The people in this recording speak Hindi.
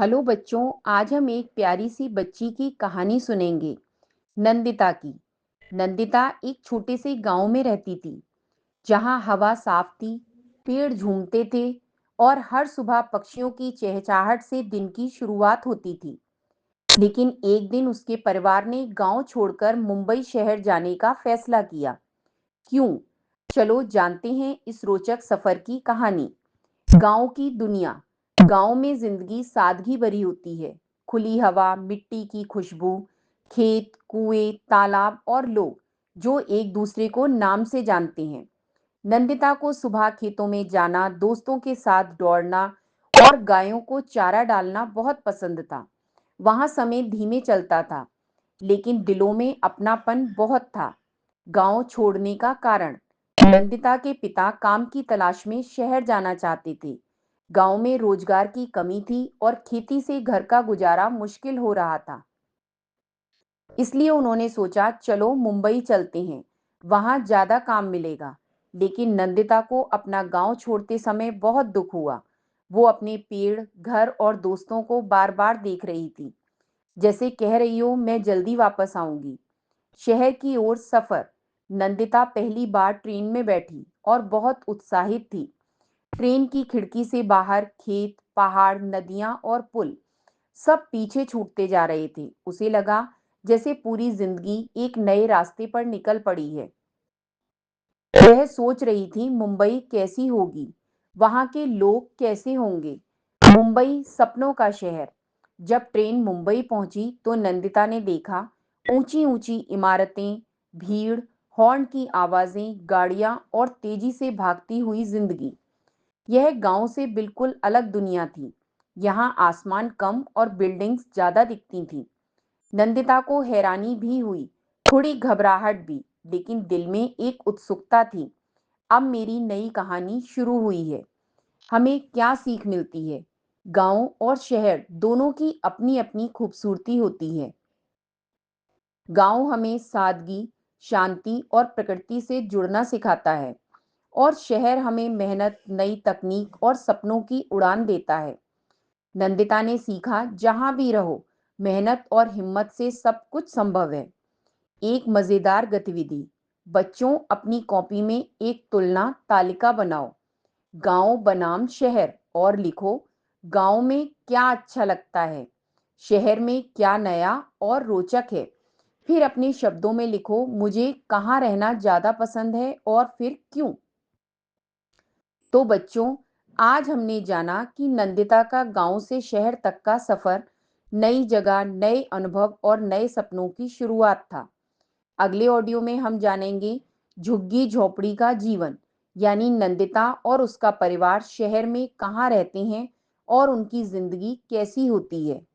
हेलो बच्चों, आज हम एक प्यारी सी बच्ची की कहानी सुनेंगे। नंदिता की। नंदिता एक छोटे से गांव में रहती थी, जहां हवा साफ थी, पेड़ झूमते थे और हर सुबह पक्षियों की चहचहाहट से दिन की शुरुआत होती थी। लेकिन एक दिन उसके परिवार ने गांव छोड़कर मुंबई शहर जाने का फैसला किया। क्यों? चलो जानते हैं इस रोचक सफर की कहानी। गांव की दुनिया। गांव में जिंदगी सादगी भरी होती है। खुली हवा, मिट्टी की खुशबू, खेत, कुएं, तालाब और लोग जो एक दूसरे को नाम से जानते हैं। नंदिता को सुबह खेतों में जाना, दोस्तों के साथ दौड़ना और गायों को चारा डालना बहुत पसंद था। वहां समय धीमे चलता था, लेकिन दिलों में अपनापन बहुत था। गांव छोड़ने का कारण। नंदिता के पिता काम की तलाश में शहर जाना चाहते थे। गांव में रोजगार की कमी थी और खेती से घर का गुजारा मुश्किल हो रहा था। इसलिए उन्होंने सोचा, चलो मुंबई चलते हैं, वहां ज्यादा काम मिलेगा। लेकिन नंदिता को अपना गांव छोड़ते समय बहुत दुख हुआ। वो अपने पेड़, घर और दोस्तों को बार बार देख रही थी, जैसे कह रही हो, मैं जल्दी वापस आऊंगी। शहर की ओर सफर। नंदिता पहली बार ट्रेन में बैठी और बहुत उत्साहित थी। ट्रेन की खिड़की से बाहर खेत, पहाड़, नदियां और पुल सब पीछे छूटते जा रहे थे। उसे लगा जैसे पूरी जिंदगी एक नए रास्ते पर निकल पड़ी है। वह सोच रही थी, मुंबई कैसी होगी, वहां के लोग कैसे होंगे। मुंबई सपनों का शहर। जब ट्रेन मुंबई पहुंची तो नंदिता ने देखा ऊंची ऊंची इमारतें, भीड़, हॉर्न की आवाजें, गाड़ियां और तेजी से भागती हुई जिंदगी। यह गांव से बिल्कुल अलग दुनिया थी। यहाँ आसमान कम और बिल्डिंग्स ज्यादा दिखती थीं। नंदिता को हैरानी भी हुई, थोड़ी घबराहट भी, लेकिन दिल में एक उत्सुकता थी। अब मेरी नई कहानी शुरू हुई है। हमें क्या सीख मिलती है? गांव और शहर दोनों की अपनी अपनी खूबसूरती होती है। गांव हमें सादगी, शांति और प्रकृति से जुड़ना सिखाता है, और शहर हमें मेहनत, नई तकनीक और सपनों की उड़ान देता है। नंदिता ने सीखा, जहां भी रहो, मेहनत और हिम्मत से सब कुछ संभव है। एक मजेदार गतिविधि। बच्चों, अपनी कॉपी में एक तुलना तालिका बनाओ। गांव बनाम शहर और लिखो, गांव में क्या अच्छा लगता है, शहर में क्या नया और रोचक है। फिर अपने शब्दों में लिखो, मुझे कहाँ रहना ज्यादा पसंद है और फिर क्यों। तो बच्चों, आज हमने जाना कि नंदिता का गांव से शहर तक का सफर नई जगह, नए अनुभव और नए सपनों की शुरुआत था। अगले ऑडियो में हम जानेंगे झुग्गी झोपड़ी का जीवन, यानी नंदिता और उसका परिवार शहर में कहाँ रहते हैं और उनकी जिंदगी कैसी होती है।